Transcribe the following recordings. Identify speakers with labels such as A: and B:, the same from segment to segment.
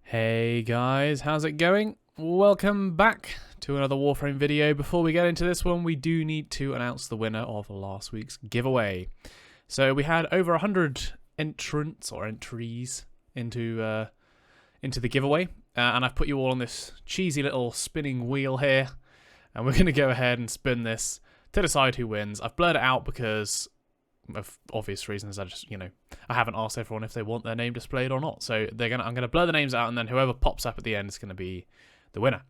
A: Hey guys, how's it going? Welcome back to another Warframe video. Before we get into this one, we do need to announce the winner of last week's giveaway. So we had over 100 entrants or entries into the giveaway, and I've put you all on this cheesy little spinning wheel here, and we're going to go ahead and spin this to decide who wins. I've blurred it out because of obvious reasons. I haven't asked everyone if they want their name displayed or not, so I'm gonna blur the names out, and then whoever pops up at the end is gonna be the winner.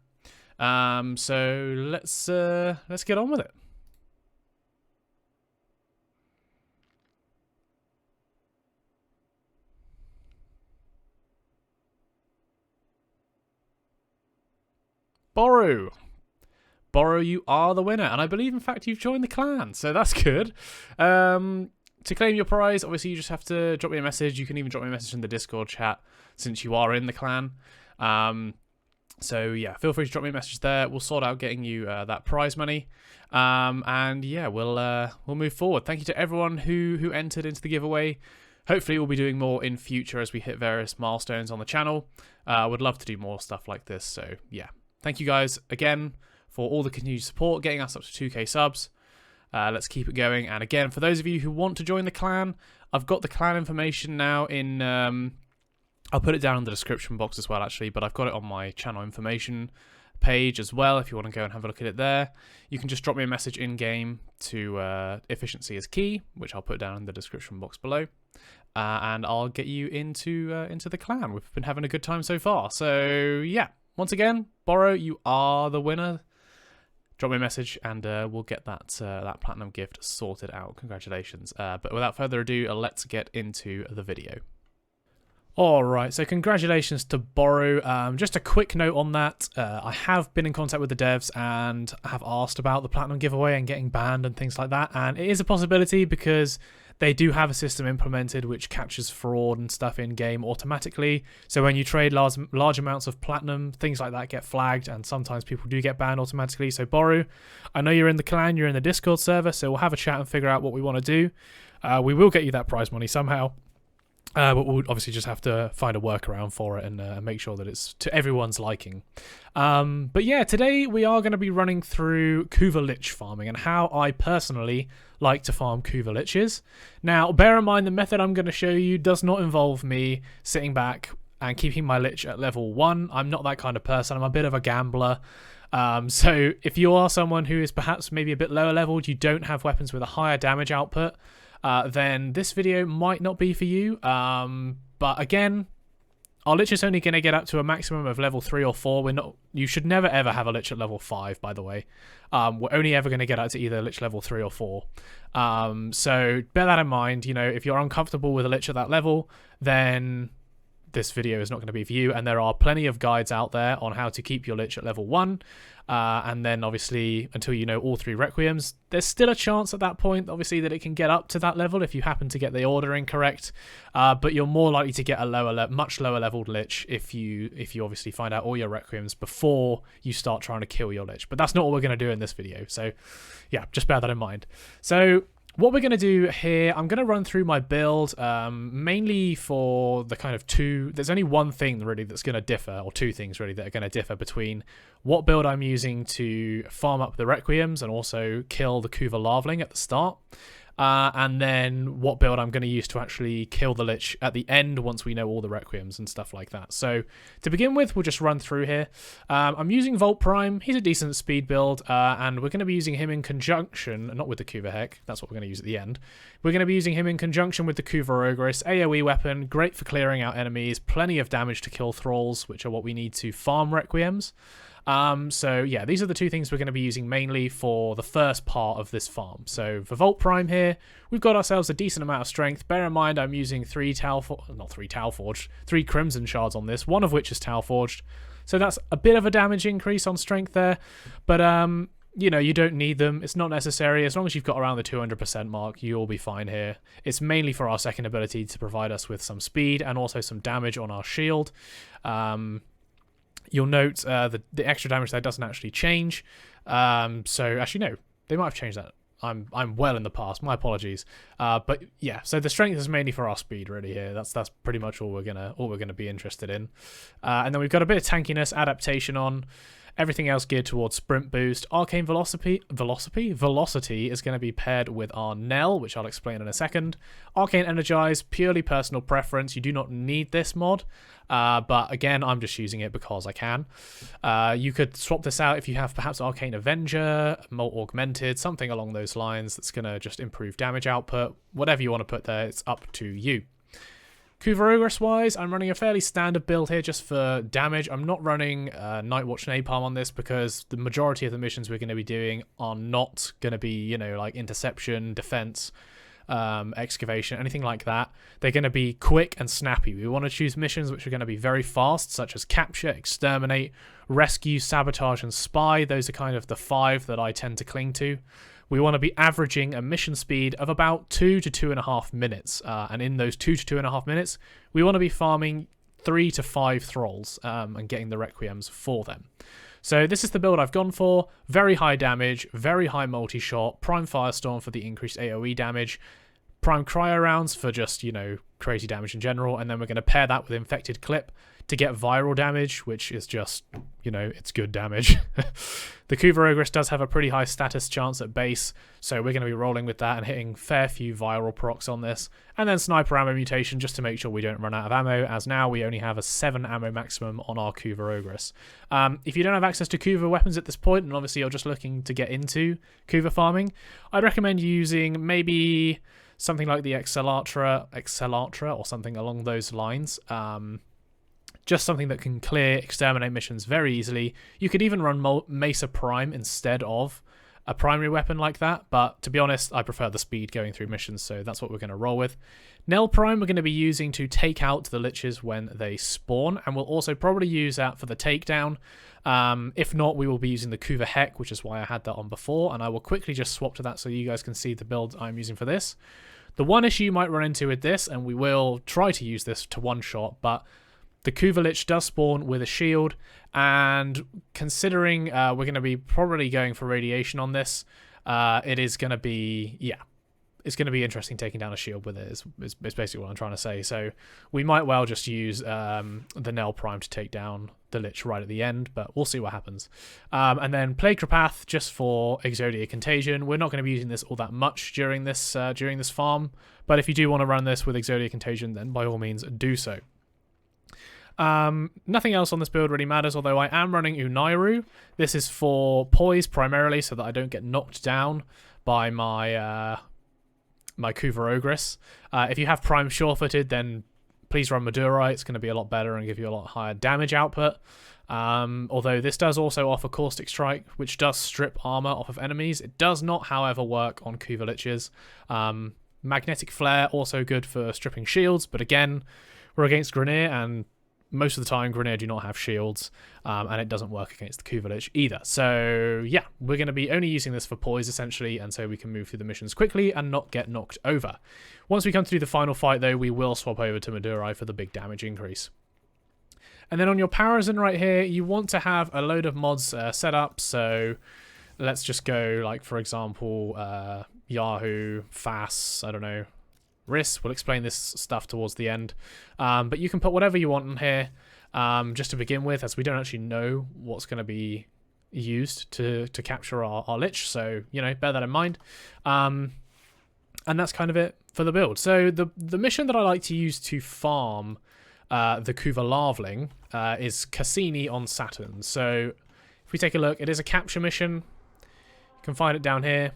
A: So let's get on with it. Borrow, you are the winner, and I believe, in fact, you've joined the clan, so that's good. To claim your prize, obviously, you just have to drop me a message. You can even drop me a message in the Discord chat, since you are in the clan. So, yeah, feel free to drop me a message there. We'll sort out getting you that prize money. And, yeah, we'll move forward. Thank you to everyone who entered into the giveaway. Hopefully, we'll be doing more in future as we hit various milestones on the channel. Would love to do more stuff like this, so, yeah. Thank you guys again for all the continued support, getting us up to 2k subs. Let's keep it going. And again, for those of you who want to join the clan, I've got the clan information now in... I'll put it down in the description box as well, actually, but I've got it on my channel information page as well, if you want to go and have a look at it there. You can just drop me a message in-game to EfficiencyIsKey, which I'll put down in the description box below. And I'll get you into the clan. We've been having a good time so far. So, yeah. Once again, Borrow, you are the winner. Drop me a message and we'll get that platinum gift sorted out. Congratulations. But without further ado, let's get into the video. Alright, so congratulations to Borrow. Just a quick note on that. I have been in contact with the devs and have asked about the platinum giveaway and getting banned and things like that. And it is a possibility because they do have a system implemented which captures fraud and stuff in-game automatically. So when you trade large amounts of platinum, things like that get flagged, and sometimes people do get banned automatically. So Borrow, I know you're in the clan, you're in the Discord server, so we'll have a chat and figure out what we want to do. We will get you that prize money somehow. But we'll obviously just have to find a workaround for it and make sure that it's to everyone's liking. But yeah, today we are going to be running through Kuva Lich farming and how I personally like to farm Kuva Liches. Now, bear in mind the method I'm going to show you does not involve me sitting back and keeping my Lich at level 1. I'm not that kind of person. I'm a bit of a gambler. So if you are someone who is perhaps maybe a bit lower leveled, you don't have weapons with a higher damage output, then this video might not be for you. But again, our Lich is only going to get up to a maximum of level 3 or 4. You should never ever have a Lich at level 5, by the way. We're only ever going to get up to either Lich level 3 or 4. So bear that in mind. You know, if you're uncomfortable with a Lich at that level, then this video is not going to be for you. And there are plenty of guides out there on how to keep your Lich at level 1. And then obviously until you know all 3 Requiems, there's still a chance at that point obviously that it can get up to that level if you happen to get the ordering correct, but you're more likely to get a much lower leveled Lich if you obviously find out all your Requiems before you start trying to kill your Lich. But that's not what we're going to do in this video, so yeah, just bear that in mind. So what we're going to do here, I'm going to run through my build, mainly for the kind of there's only one thing really that's going to differ, or 2 things really that are going to differ between what build I'm using to farm up the Requiems and also kill the Kuva Larvaling at the start. And then what build I'm going to use to actually kill the Lich at the end once we know all the Requiems and stuff like that. So to begin with, we'll just run through here. I'm using Warframe. He's a decent speed build, and we're going to be using him in conjunction, not with the Kuva Heck, that's what we're going to use at the end. We're going to be using him in conjunction with the Kuva Ogress, AoE weapon, great for clearing out enemies, plenty of damage to kill thralls, which are what we need to farm Requiems. So yeah, these are the 2 things we're going to be using mainly for the first part of this farm. So for Warframe here, we've got ourselves a decent amount of strength. Bear in mind I'm using 3 Crimson Shards on this, one of which is Tau Forged. So that's a bit of a damage increase on strength there, but you know, you don't need them. It's not necessary. As long as you've got around the 200% mark, you'll be fine here. It's mainly for our second ability to provide us with some speed and also some damage on our shield. You'll note the extra damage there doesn't actually change. So actually, no, they might have changed that. I'm well in the past. My apologies. But yeah, so the strength is mainly for our speed really here. That's pretty much all we're gonna be interested in. And then we've got a bit of tankiness, adaptation on. Everything else geared towards sprint boost. Arcane velocity is going to be paired with our Nell, which I'll explain in a second. Arcane energize, purely personal preference. You do not need this mod, but again, I'm just using it because I can. You could swap this out if you have perhaps Arcane Avenger, Molt Augmented, something along those lines that's going to just improve damage output. Whatever you want to put there, it's up to you. Kuva Ogress wise, I'm running a fairly standard build here just for damage. I'm not running Nightwatch Napalm on this because the majority of the missions we're going to be doing are not going to be, you know, like interception, defense, excavation, anything like that. They're going to be quick and snappy. We want to choose missions which are going to be very fast, such as capture, exterminate, rescue, sabotage, and spy. Those are kind of the 5 that I tend to cling to. We want to be averaging a mission speed of about 2 to 2.5 minutes. And in those 2 to 2.5 minutes, we want to be farming 3 to 5 thralls and getting the requiems for them. So this is the build I've gone for. Very high damage, very high multi-shot, prime firestorm for the increased AoE damage, prime cryo rounds for just, you know, crazy damage in general, and then we're going to pair that with infected clip to get viral damage, which is just, you know, it's good damage. The Kuva Ogress does have a pretty high status chance at base, so we're going to be rolling with that and hitting fair few viral procs on this. And then sniper ammo mutation just to make sure we don't run out of ammo, as now we only have a 7 ammo maximum on our Kuva Ogress. If you don't have access to Kuva weapons at this point, and obviously you're just looking to get into Kuva farming, I'd recommend using maybe something like the Excelatra or something along those lines. Just something that can clear exterminate missions very easily. You could even run Mesa Prime instead of a primary weapon like that, but to be honest, I prefer the speed going through missions, so that's what we're going to roll with. Nell Prime we're going to be using to take out the liches when they spawn, and we'll also probably use that for the takedown. If not, we will be using the Kuva Heck, which is why I had that on before, and I will quickly just swap to that so you guys can see the build I'm using for this. The one issue you might run into with this, and we will try to use this to one-shot, but the Kuva Lich does spawn with a shield, and considering we're going to be probably going for radiation on this, it is going to be, yeah, it's going to be interesting taking down a shield with it, is basically what I'm trying to say. So we might well just use the Nell Prime to take down the Lich right at the end, but we'll see what happens. And then Plague Cropath just for Exodia Contagion. We're not going to be using this all that much during this farm, but if you do want to run this with Exodia Contagion, then by all means do so. Nothing else on this build really matters, although I am running Unairu. This is for poise primarily, so that I don't get knocked down by my my Kuva Ogress. If you have Prime Sure-Footed, then please run Madurai. It's going to be a lot better and give you a lot higher damage output. Although this does also offer Caustic Strike, which does strip armor off of enemies. It does not, however, work on Kuva Liches. Magnetic Flare, also good for stripping shields, but again, we're against Grineer, and most of the time Grineer do not have shields, and it doesn't work against the Kuva Lich either. So yeah, we're going to be only using this for poise essentially, and so we can move through the missions quickly and not get knocked over. Once we come through the final fight though, we will swap over to Madurai for the big damage increase. And then on your Parazin right here, you want to have a load of mods set up. So let's just go, like, for example, Yahoo, Fass, I don't know, Riss. We'll explain this stuff towards the end. But you can put whatever you want in here just to begin with, as we don't actually know what's going to be used to capture our Lich. So, you know, bear that in mind. And that's kind of it for the build. So the mission that I like to use to farm the Kuva Larvling is Cassini on Saturn. So if we take a look, it is a capture mission. You can find it down here,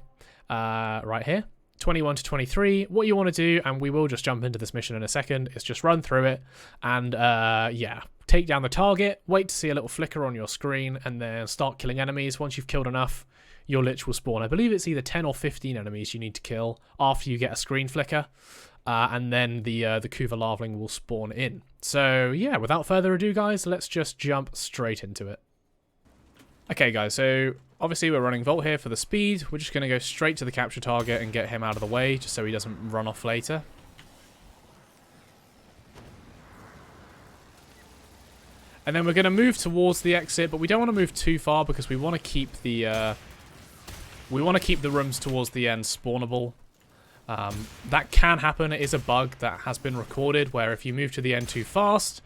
A: right here. 21 to 23. What you want to do, and we will just jump into this mission in a second, is just run through it and yeah, take down the target, wait to see a little flicker on your screen, and then start killing enemies. Once you've killed enough, your Lich will spawn. I believe it's either 10 or 15 enemies you need to kill after you get a screen flicker, and then the Kuva Larvling will spawn in. So yeah, without further ado guys, let's just jump straight into it. Okay guys, so obviously we're running Volt here for the speed. We're just going to go straight to the capture target and get him out of the way, just so he doesn't run off later. And then we're going to move towards the exit, but we don't want to move too far because we want to keep the We want to keep the rooms towards the end spawnable. That can happen. It is a bug that has been recorded where if you move to the end too fast,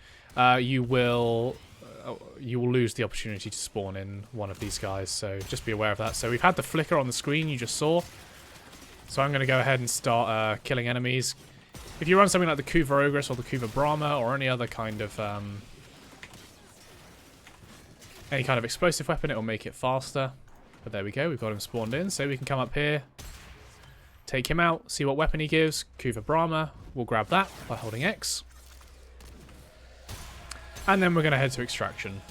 A: you will lose the opportunity to spawn in one of these guys. So just be aware of that. So we've had the flicker on the screen you just saw. So I'm going to go ahead and start killing enemies. If you run something like the Kuva Ogress or the Kuva Brahma or any other kind of explosive weapon, it will make it faster. But there we go, we've got him spawned in, so we can come up here, take him out, see what weapon he gives. Kuva Brahma, we'll grab that by holding X. And then we're going to head to extraction.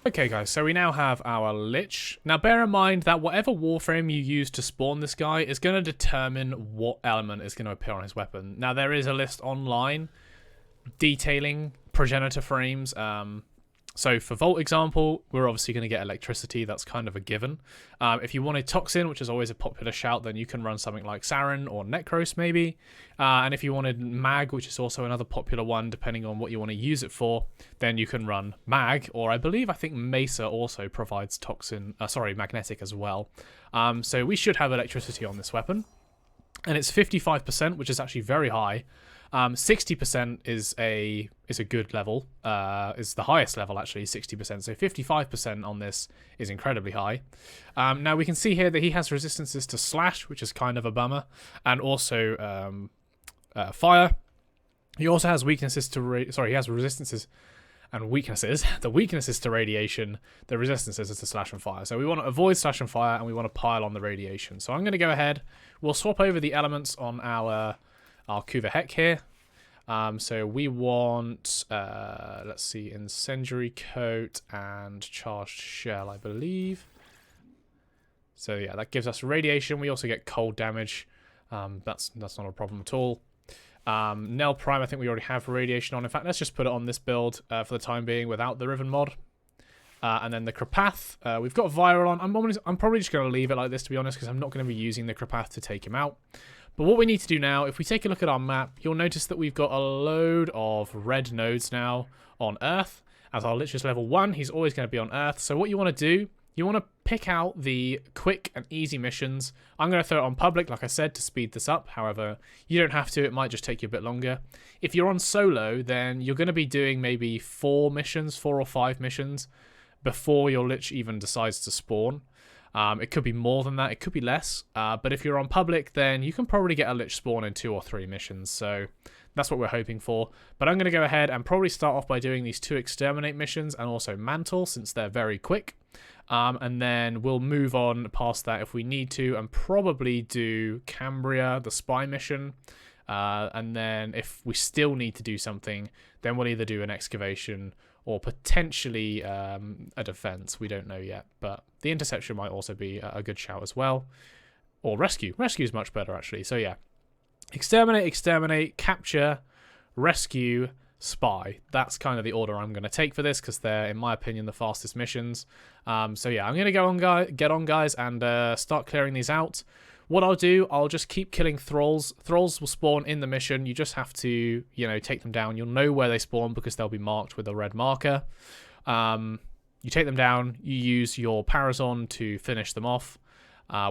A: Okay guys, so we now have our Lich. Now bear in mind that whatever Warframe you use to spawn this guy is going to determine what element is going to appear on his weapon. Now there is a list online detailing progenitor frames. So for Vault example, we're obviously going to get electricity. That's kind of a given. If you wanted Toxin, which is always a popular shout, then you can run something like Sarin or Necros maybe. And if you wanted Mag, which is also another popular one, depending on what you want to use it for, then you can run Mag. Or I think Mesa also provides Magnetic as well. So we should have electricity on this weapon. And it's 55%, which is actually very high. 60% is a good level, is the highest level actually, 60%. So 55% on this is incredibly high. Now we can see here that he has resistances to slash, which is kind of a bummer, and also fire. He also has weaknesses to he has resistances and weaknesses. The weaknesses to radiation, the resistances is to slash and fire. So we want to avoid slash and fire, and we want to pile on the radiation. So I'm going to go ahead. We'll swap over the elements on our Kuva Heck here. So we want, let's see, Incendiary Coat and Charged Shell, I believe. So yeah, that gives us radiation. We also get cold damage. That's not a problem at all. Nell Prime, I think we already have radiation on. In fact, let's just put it on this build for the time being without the Riven mod. And then the Krapath, we've got Viral on. I'm probably just going to leave it like this, to be honest, because I'm not going to be using the Krapath to take him out. But what we need to do now, if we take a look at our map, you'll notice that we've got a load of red nodes now on Earth. As our Lich is level 1, he's always going to be on Earth. So what you want to do, you want to pick out the quick and easy missions. I'm going to throw it on public, like I said, to speed this up. However, you don't have to. It might just take you a bit longer. If you're on solo, then you're going to be doing maybe 4 or 5 missions before your Lich even decides to spawn. It could be more than that, it could be less, but if you're on public, then you can probably get a Lich spawn in 2 or 3 missions, so that's what we're hoping for. But I'm going to go ahead and probably start off by doing these 2 Exterminate missions and also Mantle, since they're very quick, and then we'll move on past that if we need to, and probably do Cambria, the Spy mission, and then if we still need to do something, then we'll either do an Excavation or potentially a defense. We don't know yet, but the interception might also be a good shout as well. Or rescue. Rescue is much better, actually. So yeah, exterminate, capture, rescue, spy. That's kind of the order I'm going to take for this, because they're, in my opinion, the fastest missions. So yeah, I'm going to get on, guys, and start clearing these out. What I'll do, I'll just keep killing thralls. Thralls will spawn in the mission. You just have to, take them down. You'll know where they spawn because they'll be marked with a red marker. You take them down. You use your Parazon to finish them off,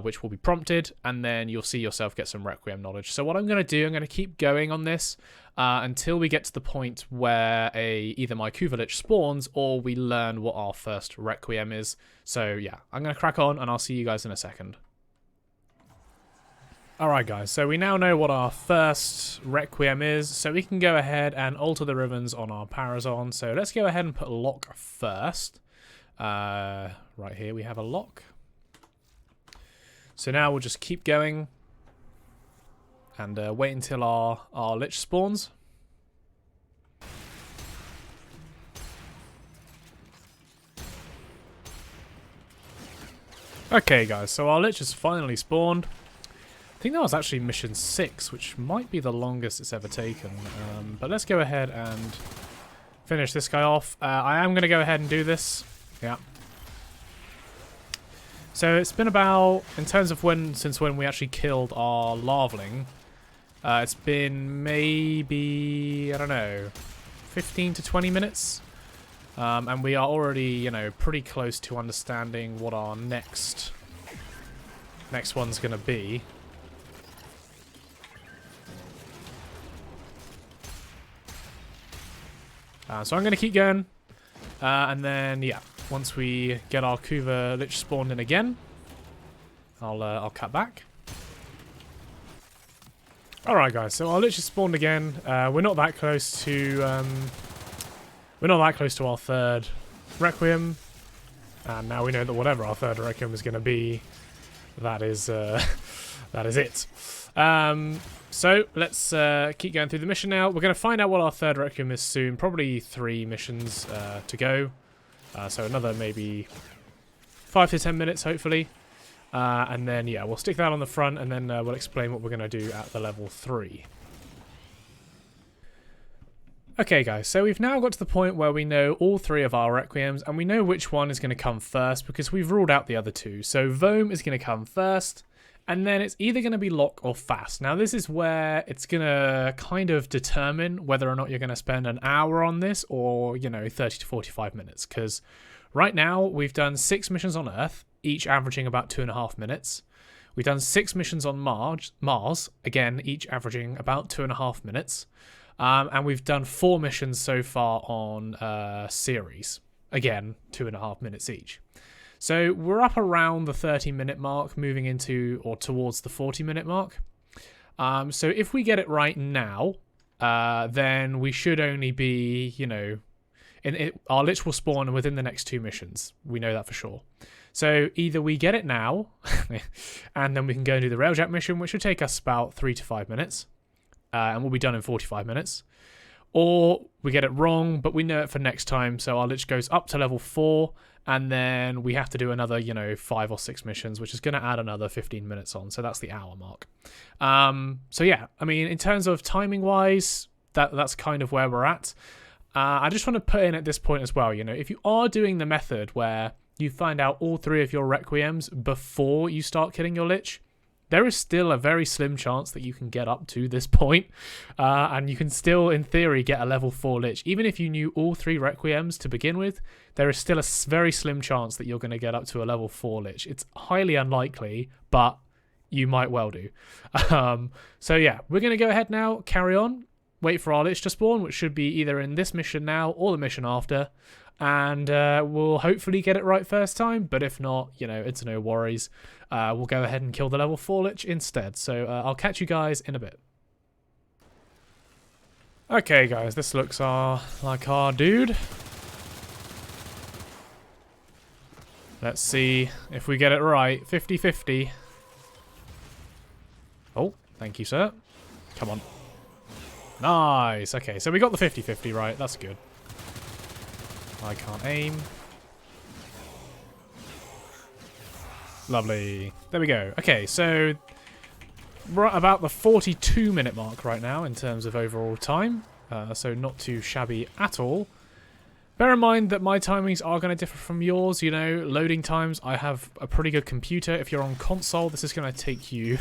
A: which will be prompted, and then you'll see yourself get some Requiem knowledge. So what I'm going to do, I'm going to keep going on this until we get to the point where either my Kuva Lich spawns or we learn what our first Requiem is. So yeah, I'm going to crack on, and I'll see you guys in a second. Alright guys, so we now know what our first Requiem is, so we can go ahead and alter the ribbons on our Parazon. So let's go ahead and put lock first. Right here we have a lock. So now we'll just keep going and wait until our Lich spawns. Okay guys, so our Lich has finally spawned. I think that was actually mission 6, which might be the longest it's ever taken. But let's go ahead and finish this guy off. I am going to go ahead and do this. Yeah. So it's been about, in terms of since when we actually killed our Larveling, it's been maybe, I don't know, 15 to 20 minutes. And we are already, you know, pretty close to understanding what our next one's going to be. So I'm going to keep going. And then, yeah, once we get our Kuva Lich spawned in again, I'll cut back. Alright guys, so our Lich is spawned again. We're not that close to our third Requiem. And now we know that whatever our third Requiem is going to be, that is it. So let's keep going through the mission now. We're going to find out what our third Requiem is soon. Probably 3 missions to go. So another maybe 5 to 10 minutes, hopefully. And then, yeah, we'll stick that on the front, and then we'll explain what we're going to do at the level 3. Okay, guys, so we've now got to the point where we know all 3 of our Requiems, and we know which one is going to come first, because we've ruled out the other 2. So Vohm is going to come first, and then it's either going to be Lock or Fast. Now, this is where it's going to kind of determine whether or not you're going to spend an hour on this, or, you know, 30 to 45 minutes, because right now we've done 6 missions on Earth, each averaging about 2.5 minutes. We've done 6 missions on Mars, again, each averaging about 2.5 minutes. And we've done 4 missions so far on Ceres, again, 2.5 minutes each. So we're up around the 30-minute mark, moving into or towards the 40-minute mark. So if we get it right now, then we should only be, you know, our Lich will spawn within the next 2 missions. We know that for sure. So either we get it now, and then we can go and do the Railjack mission, which should take us about 3 to 5 minutes, and we'll be done in 45 minutes. Or we get it wrong, but we know it for next time, so our Lich goes up to level 4, and then we have to do another, you know, 5 or 6 missions, which is going to add another 15 minutes on, so that's the hour mark. So yeah, I mean, in terms of timing-wise, that's kind of where we're at. I just want to put in at this point as well, you know, if you are doing the method where you find out all 3 of your Requiems before you start killing your Lich, there is still a very slim chance that you can get up to this point, and you can still, in theory, get a level 4 Lich. Even if you knew all 3 Requiems to begin with, there is still a very slim chance that you're going to get up to a level 4 Lich. It's highly unlikely, but you might well do. So yeah, we're going to go ahead now, carry on, wait for our Lich to spawn, which should be either in this mission now or the mission after. And we'll hopefully get it right first time, but if not, you know, it's no worries. We'll go ahead and kill the level 4 Lich instead. So I'll catch you guys in a bit. Okay, guys, this looks like our dude. Let's see if we get it right. 50-50. Oh, thank you, sir. Come on. Nice. Okay, so we got the 50-50 right. That's good. I can't aim. Lovely. There we go. Okay, so we're at about the 42-minute mark right now in terms of overall time. So not too shabby at all. Bear in mind that my timings are going to differ from yours. You know, loading times, I have a pretty good computer. If you're on console, this is going to take you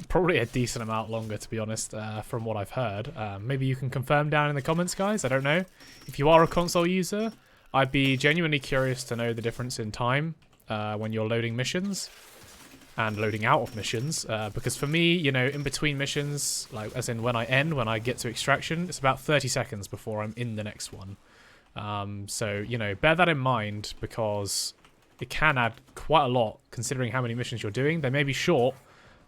A: probably a decent amount longer, to be honest, from what I've heard. Maybe you can confirm down in the comments, guys. I don't know. If you are a console user, I'd be genuinely curious to know the difference in time when you're loading missions and loading out of missions. Because for me, you know, in between missions, like as in when I get to extraction, it's about 30 seconds before I'm in the next one. So, you know, bear that in mind, because it can add quite a lot considering how many missions you're doing. They may be short,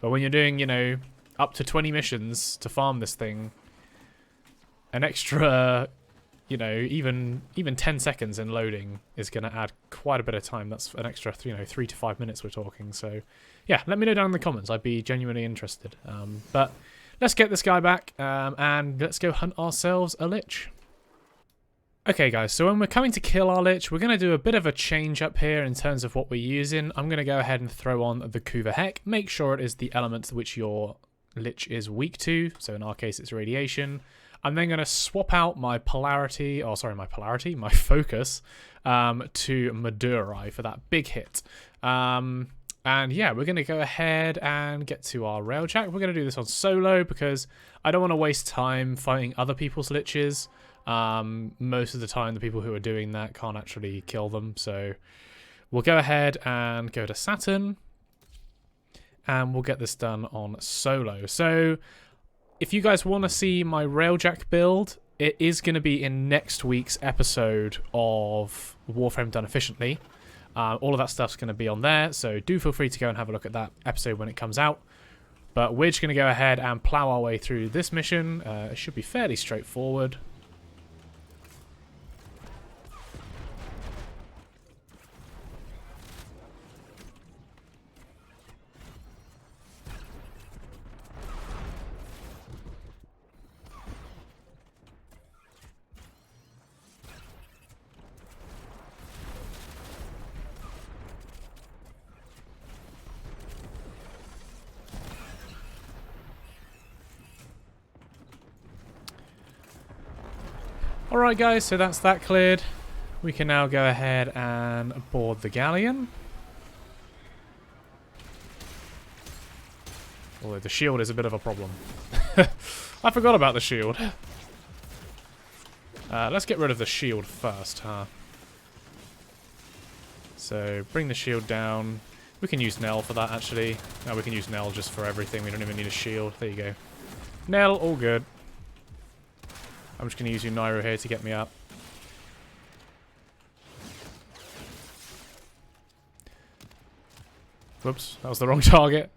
A: but when you're doing, you know, up to 20 missions to farm this thing, an extra, you know, even 10 seconds in loading is going to add quite a bit of time. That's an extra, you know, 3 to 5 minutes we're talking. So, yeah, let me know down in the comments. I'd be genuinely interested. But let's get this guy back, and let's go hunt ourselves a Lich. Okay, guys, so when we're coming to kill our Lich, we're going to do a bit of a change up here in terms of what we're using. I'm going to go ahead and throw on the Kuva Heck. Make sure it is the element which your Lich is weak to. So in our case, it's radiation. I'm then going to swap out my polarity, my focus, to Madurai for that big hit. And yeah, we're going to go ahead and get to our Railjack. We're going to do this on solo because I don't want to waste time fighting other people's Liches. Most of the time, the people who are doing that can't actually kill them. So we'll go ahead and go to Saturn. And we'll get this done on solo. So if you guys want to see my Railjack build, it is going to be in next week's episode of Warframe Done Efficiently. All of that stuff's going to be on there, so do feel free to go and have a look at that episode when it comes out. But we're just going to go ahead and plow our way through this mission. It should be fairly straightforward. Alright guys, so that's that cleared. We can now go ahead and board the galleon. Although the shield is a bit of a problem. I forgot about the shield. Let's get rid of the shield first, huh? So, bring the shield down. We can use Nell for that, actually. No, we can use Nell just for everything. We don't even need a shield. There you go. Nell, all good. I'm just going to use Unairo here to get me up. Whoops, that was the wrong target.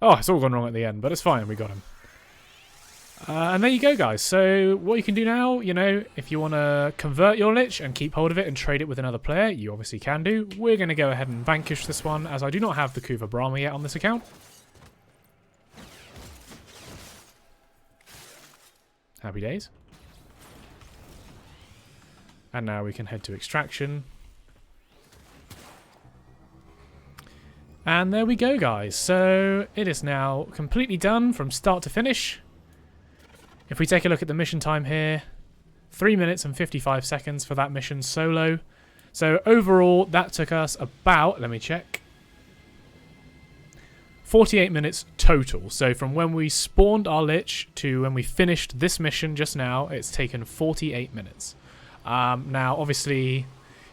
A: Oh, it's all gone wrong at the end, but it's fine. We got him. And there you go, guys. So what you can do now, you know, if you want to convert your Lich and keep hold of it and trade it with another player, you obviously can do. We're going to go ahead and vanquish this one, as I do not have the Kuva Brahma yet on this account. Happy days. And now we can head to extraction. And there we go, guys. So it is now completely done from start to finish. If we take a look at the mission time here, 3 minutes and 55 seconds for that mission solo. So overall, that took us about, let me check, 48 minutes total. So from when we spawned our Lich to when we finished this mission just now, it's taken 48 minutes. Now, obviously,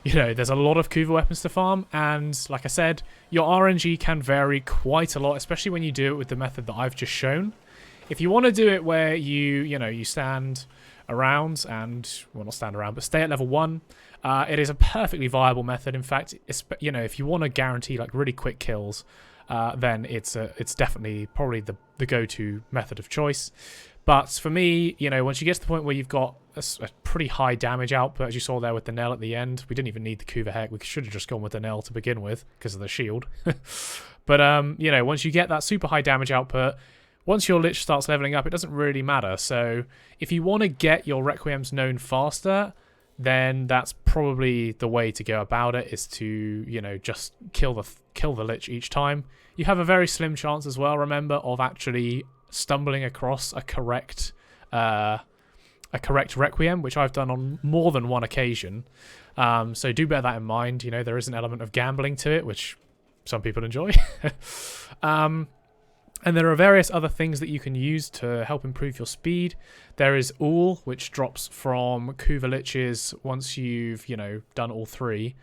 A: you know, there's a lot of Kuva weapons to farm, and like I said, your RNG can vary quite a lot, especially when you do it with the method that I've just shown. If you want to do it where you stand around and, well, not stand around, but stay at level 1, it is a perfectly viable method. In fact, you know, if you want to guarantee like really quick kills, then it's definitely probably the go-to method of choice. But for me, you know, once you get to the point where you've got a pretty high damage output, as you saw there with the Nell at the end, we didn't even need the Kuva Heck. We should have just gone with the Nell to begin with because of the shield. But, you know, once you get that super high damage output, once your Lich starts leveling up, it doesn't really matter. So if you want to get your Requiems known faster, then that's probably the way to go about it, is to, you know, just kill the Lich each time. You have a very slim chance as well, remember, of actually stumbling across a correct Requiem, which I've done on more than one occasion. So do bear that in mind. You know, there is an element of gambling to it, which some people enjoy. And there are various other things that you can use to help improve your speed. There is All, which drops from Kuva Liches once you've, you know, done all 3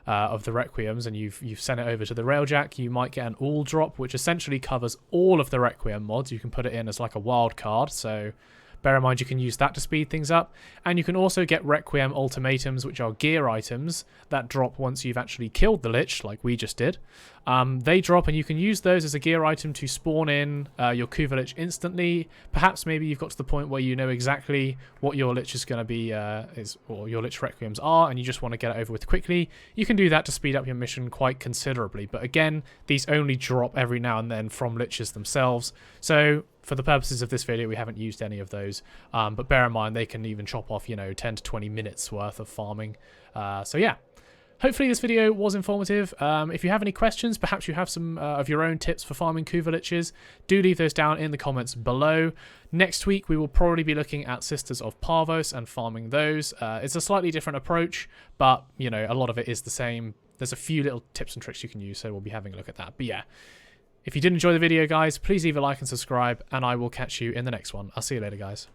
A: of the Requiems and you've sent it over to the Railjack. You might get an All drop, which essentially covers all of the Requiem mods. You can put it in as like a wild card, so bear in mind you can use that to speed things up. And you can also get Requiem Ultimatums, which are gear items that drop once you've actually killed the Lich, like we just did. They drop, and you can use those as a gear item to spawn in your Kuva Lich instantly. Perhaps maybe you've got to the point where you know exactly what your Lich is going to be, or your Lich Requiems are, and you just want to get it over with quickly. You can do that to speed up your mission quite considerably. But again, these only drop every now and then from Liches themselves. So for the purposes of this video, we haven't used any of those. But bear in mind, they can even chop off, you know, 10 to 20 minutes worth of farming. So yeah. Hopefully this video was informative. If you have any questions, perhaps you have some of your own tips for farming Kuva Liches, do leave those down in the comments below. Next week, we will probably be looking at Sisters of Parvos and farming those. It's a slightly different approach, but, you know, a lot of it is the same. There's a few little tips and tricks you can use, so we'll be having a look at that. But yeah, if you did enjoy the video, guys, please leave a like and subscribe, and I will catch you in the next one. I'll see you later, guys.